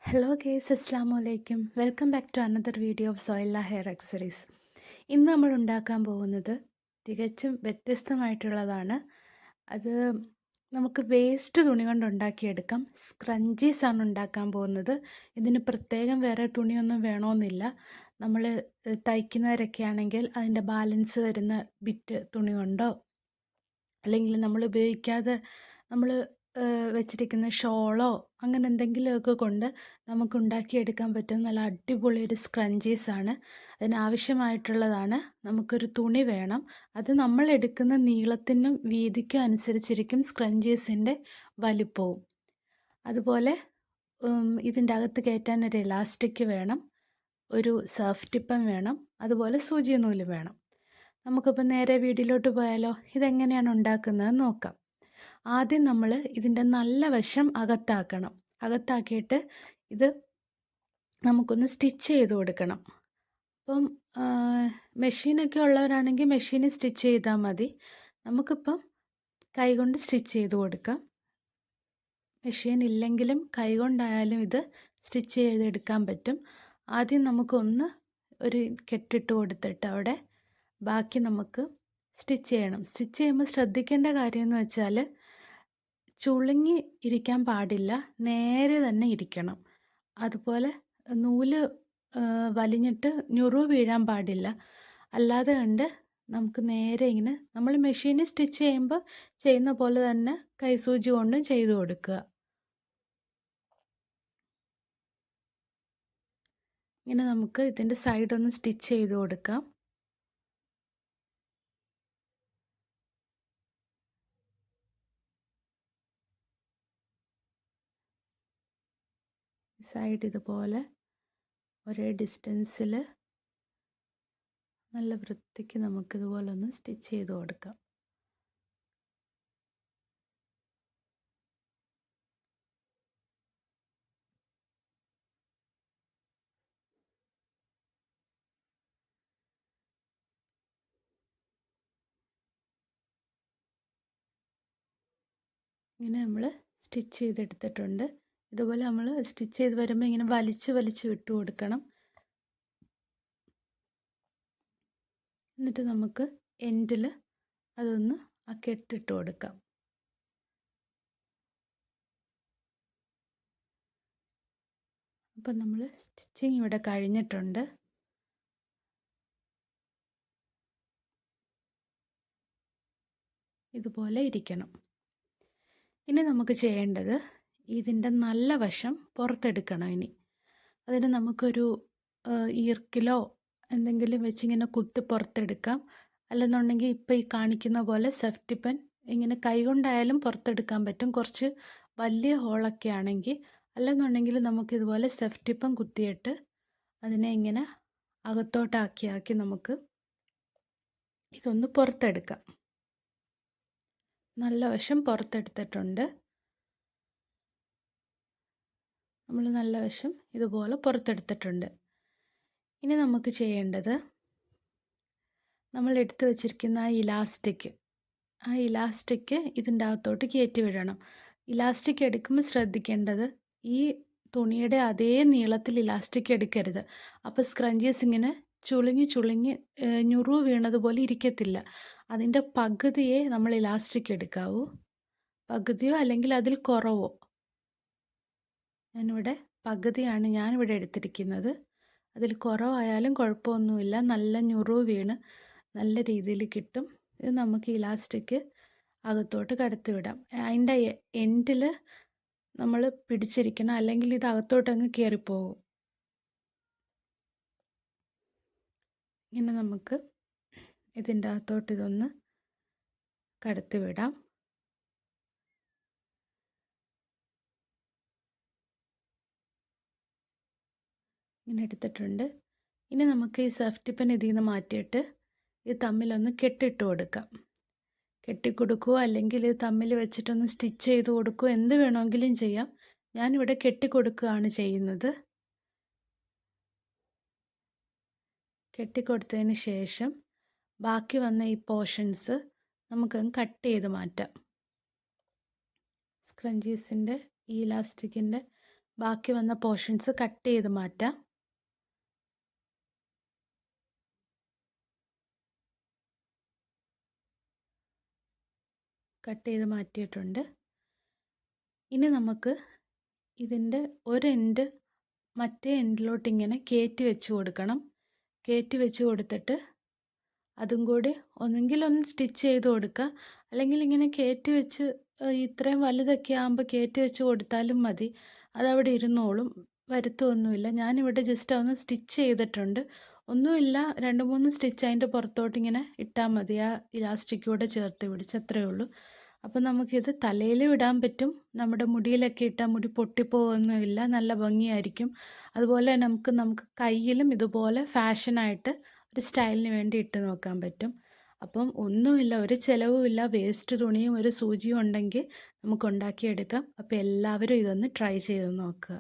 Hello guys, അസ്സാമു അലൈക്കും. Welcome back to another video of സോയില ഹെയർ അക്സറീസ്. ഇന്ന് നമ്മൾ ഉണ്ടാക്കാൻ പോകുന്നത് തികച്ചും വ്യത്യസ്തമായിട്ടുള്ളതാണ്. അത് നമുക്ക് വേസ്റ്റ് തുണി കൊണ്ട് ഉണ്ടാക്കിയെടുക്കാം. സ്ക്രഞ്ചീസ് ആണ് ഉണ്ടാക്കാൻ പോകുന്നത്. ഇതിന് പ്രത്യേകം വേറെ തുണിയൊന്നും വേണമെന്നില്ല. നമ്മൾ തയ്ക്കുന്നവരൊക്കെ ആണെങ്കിൽ അതിൻ്റെ ബാലൻസ് വരുന്ന ബിറ്റ് തുണി കൊണ്ടോ അല്ലെങ്കിൽ നമ്മൾ ഉപയോഗിക്കാതെ നമ്മൾ വെച്ചിരിക്കുന്ന ഷോളോ അങ്ങനെ എന്തെങ്കിലുമൊക്കെ കൊണ്ട് നമുക്ക് ഉണ്ടാക്കിയെടുക്കാൻ പറ്റുന്ന നല്ല അടിപൊളി ഒരു സ്ക്രഞ്ചീസാണ്. അതിനാവശ്യമായിട്ടുള്ളതാണ്, നമുക്കൊരു തുണി വേണം. അത് നമ്മൾ എടുക്കുന്ന നീളത്തിനും വീതിക്കും അനുസരിച്ചിരിക്കും സ്ക്രഞ്ചീസിൻ്റെ വലിപ്പവും. അതുപോലെ ഇതിൻ്റെ അകത്ത് കയറ്റാൻ ഒരു ഇലാസ്റ്റിക് വേണം, ഒരു സർഫ് ടിപ്പൻ വേണം, അതുപോലെ സൂചി നൂല് വേണം. നമുക്കിപ്പോൾ നേരെ വീഡിയോയിലോട്ട് പോയാലോ? ഇതെങ്ങനെയാണ് ഉണ്ടാക്കുന്നത് നോക്കാം. ആദ്യം നമ്മൾ ഇതിൻ്റെ നല്ല വശം അകത്താക്കണം. അകത്താക്കിയിട്ട് ഇത് നമുക്കൊന്ന് സ്റ്റിച്ച് ചെയ്ത് കൊടുക്കണം. അപ്പം മെഷീനൊക്കെ ഉള്ളവരാണെങ്കിൽ മെഷീനിൽ സ്റ്റിച്ച് ചെയ്താൽ മതി. നമുക്കിപ്പം കൈകൊണ്ട് സ്റ്റിച്ച് ചെയ്ത് കൊടുക്കാം. മെഷീൻ ഇല്ലെങ്കിലും കൈകൊണ്ടായാലും ഇത് സ്റ്റിച്ച് ചെയ്തെടുക്കാൻ പറ്റും. ആദ്യം നമുക്കൊന്ന് ഒരു കെട്ടിട്ട് കൊടുത്തിട്ട് അവിടെ ബാക്കി നമുക്ക് സ്റ്റിച്ച് ചെയ്യണം. സ്റ്റിച്ച് ചെയ്യുമ്പോൾ ശ്രദ്ധിക്കേണ്ട കാര്യം എന്ന് വെച്ചാൽ ചുളുങ്ങി ഇരിക്കാൻ പാടില്ല, നേരെ തന്നെ ഇരിക്കണം. അതുപോലെ നൂല് വലിഞ്ഞിട്ട് ഞുറു വീഴാൻ പാടില്ല. അല്ലാതെ കണ്ട് നമുക്ക് നേരെ ഇങ്ങനെ നമ്മൾ മെഷീനിൽ സ്റ്റിച്ച് ചെയ്യുമ്പോൾ ചെയ്യുന്ന പോലെ തന്നെ കൈസൂചി കൊണ്ടും ചെയ്തു കൊടുക്കുക. ഇങ്ങനെ നമുക്ക് ഇതിൻ്റെ സൈഡൊന്ന് സ്റ്റിച്ച് ചെയ്ത് കൊടുക്കാം. സൈഡ് ഇതുപോലെ ഒരേ ഡിസ്റ്റൻസിൽ നല്ല വൃത്തിക്ക് നമുക്കിതുപോലെ ഒന്ന് സ്റ്റിച്ച് ചെയ്ത് കൊടുക്കാം. ഇങ്ങനെ നമ്മൾ സ്റ്റിച്ച് ചെയ്തെടുത്തിട്ടുണ്ട്. ഇതുപോലെ നമ്മൾ സ്റ്റിച്ച് ചെയ്ത് വരുമ്പോൾ ഇങ്ങനെ വലിച്ച് വിട്ട് കൊടുക്കണം. എന്നിട്ട് നമുക്ക് എൻഡിൽ അതൊന്ന് ആ കെട്ടിട്ട് കൊടുക്കാം. അപ്പം നമ്മൾ സ്റ്റിച്ചിങ് ഇവിടെ കഴിഞ്ഞിട്ടുണ്ട്. ഇതുപോലെ ഇരിക്കണം. ഇനി നമുക്ക് ചെയ്യേണ്ടത് ഇതിൻ്റെ നല്ല വശം പുറത്തെടുക്കണം. ഇനി അതിന് നമുക്കൊരു ഈർക്കിലോ എന്തെങ്കിലും വെച്ചിങ്ങനെ കുത്തി പുറത്തെടുക്കാം. അല്ലെന്നുണ്ടെങ്കിൽ ഇപ്പോൾ ഈ കാണിക്കുന്ന പോലെ സെഫ്റ്റി പെൻ ഇങ്ങനെ കൈകൊണ്ടായാലും പുറത്തെടുക്കാൻ പറ്റും, കുറച്ച് വലിയ ഹോളൊക്കെ ആണെങ്കിൽ. അല്ലെന്നുണ്ടെങ്കിൽ നമുക്കിതുപോലെ സെഫ്റ്റി പെൻ കുത്തിയിട്ട് അതിനെ ഇങ്ങനെ അകത്തോട്ടാക്കി നമുക്ക് ഇതൊന്ന് പുറത്തെടുക്കാം. നല്ല വശം പുറത്തെടുത്തിട്ടുണ്ട്. നമ്മൾ നല്ല വശം ഇതുപോലെ പുറത്തെടുത്തിട്ടുണ്ട്. ഇനി നമുക്ക് ചെയ്യേണ്ടത് നമ്മൾ എടുത്തു വച്ചിരിക്കുന്ന ആ ഇലാസ്റ്റിക് ഇതിൻ്റെ അകത്തോട്ട് കയറ്റി വിടണം. ഇലാസ്റ്റിക് എടുക്കുമ്പോൾ ശ്രദ്ധിക്കേണ്ടത് ഈ തുണിയുടെ അതേ നീളത്തിൽ ഇലാസ്റ്റിക് എടുക്കരുത്. അപ്പോൾ സ്ക്രഞ്ചീസ് ഇങ്ങനെ ചുളുങ്ങി ഞുറു വീണതുപോലെ ഇരിക്കത്തില്ല. അതിൻ്റെ പകുതിയെ നമ്മൾ ഇലാസ്റ്റിക് എടുക്കാവൂ, പകുതിയോ അല്ലെങ്കിൽ അതിൽ കുറവോ. പകുതിയാണ് ഞാനിവിടെ എടുത്തിരിക്കുന്നത്. അതിൽ കുറവായാലും കുഴപ്പമൊന്നുമില്ല. നല്ല ഞുറു വീണ് നല്ല രീതിയിൽ കിട്ടും. ഇത് നമുക്ക് ഇലാസ്റ്റിക് അകത്തോട്ട് കടത്തി വിടാം. അതിൻ്റെ എൻഡിൽ നമ്മൾ പിടിച്ചിരിക്കണം, അല്ലെങ്കിൽ ഇത് അകത്തോട്ടങ്ങ് കയറിപ്പോകും. ഇങ്ങനെ നമുക്ക് ഇതിൻ്റെ അകത്തോട്ട് ഇതൊന്ന് കടത്തി വിടാം. ഇങ്ങനെ എടുത്തിട്ടുണ്ട്. ഇനി നമുക്ക് ഈ സെഫ്റ്റി പെൻ ഇതിൽ നിന്ന് മാറ്റിയിട്ട് ഇത് തമ്മിലൊന്ന് കെട്ടിട്ട് കൊടുക്കാം. കെട്ടിക്കൊടുക്കുകയോ അല്ലെങ്കിൽ ഇത് തമ്മിൽ വെച്ചിട്ടൊന്ന് സ്റ്റിച്ച് ചെയ്ത് കൊടുക്കുകയോ എന്ത് വേണമെങ്കിലും ചെയ്യാം. ഞാനിവിടെ കെട്ടിക്കൊടുക്കുകയാണ് ചെയ്യുന്നത്. കെട്ടിക്കൊടുത്തതിന് ശേഷം ബാക്കി വന്ന ഈ പോർഷൻസ് നമുക്കങ്ങ് കട്ട് ചെയ്ത് മാറ്റാം. സ്ക്രഞ്ചീസിൻ്റെ ഈ ഇലാസ്റ്റിക്കിൻ്റെ ബാക്കി വന്ന പോർഷൻസ് കട്ട് ചെയ്ത് മാറ്റാം. കട്ട് ചെയ്ത് മാറ്റിയിട്ടുണ്ട്. ഇനി നമുക്ക് ഇതിൻ്റെ ഒരു എൻഡ് മറ്റേ എൻഡിലോട്ട് ഇങ്ങനെ കയറ്റി വെച്ച് കൊടുക്കണം. കയറ്റി വെച്ച് കൊടുത്തിട്ട് അതും കൂടി ഒന്നെങ്കിൽ ഒന്ന് സ്റ്റിച്ച് ചെയ്ത് കൊടുക്കുക, അല്ലെങ്കിൽ ഇങ്ങനെ കയറ്റി വെച്ച് ഇത്രയും വലുതൊക്കെ ആകുമ്പോൾ കയറ്റി വെച്ച് കൊടുത്താലും മതി. അതവിടെ ഇരുന്നോളും, വരുത്തൊന്നുമില്ല. ഞാനിവിടെ ജസ്റ്റ് ഒന്ന് സ്റ്റിച്ച് ചെയ്തിട്ടുണ്ട്. ഒന്നുമില്ല, 2-3 സ്റ്റിച്ച് അതിൻ്റെ പുറത്തോട്ട് ഇങ്ങനെ ഇട്ടാൽ മതി, ആ ഇലാസ്റ്റിക് കൂടെ ചേർത്ത് പിടിച്ച്, അത്രയേ ഉള്ളൂ. അപ്പം നമുക്കിത് തലയിലും ഇടാൻ പറ്റും. നമ്മുടെ മുടിയിലൊക്കെ ഇട്ടാൽ മുടി പൊട്ടിപ്പോകുമൊന്നുമില്ല, നല്ല ഭംഗിയായിരിക്കും. അതുപോലെ തന്നെ നമുക്ക് കയ്യിലും ഇതുപോലെ ഫാഷനായിട്ട് ഒരു സ്റ്റൈലിന് വേണ്ടി ഇട്ട് നോക്കാൻ പറ്റും. അപ്പം ഒന്നുമില്ല, ഒരു ചിലവുമില്ല, വേസ്റ്റ് തുണിയും ഒരു സൂചിയും ഉണ്ടെങ്കിൽ നമുക്ക് ഉണ്ടാക്കിയെടുക്കാം. അപ്പോൾ എല്ലാവരും ഇതൊന്ന് ട്രൈ ചെയ്ത് നോക്കുക.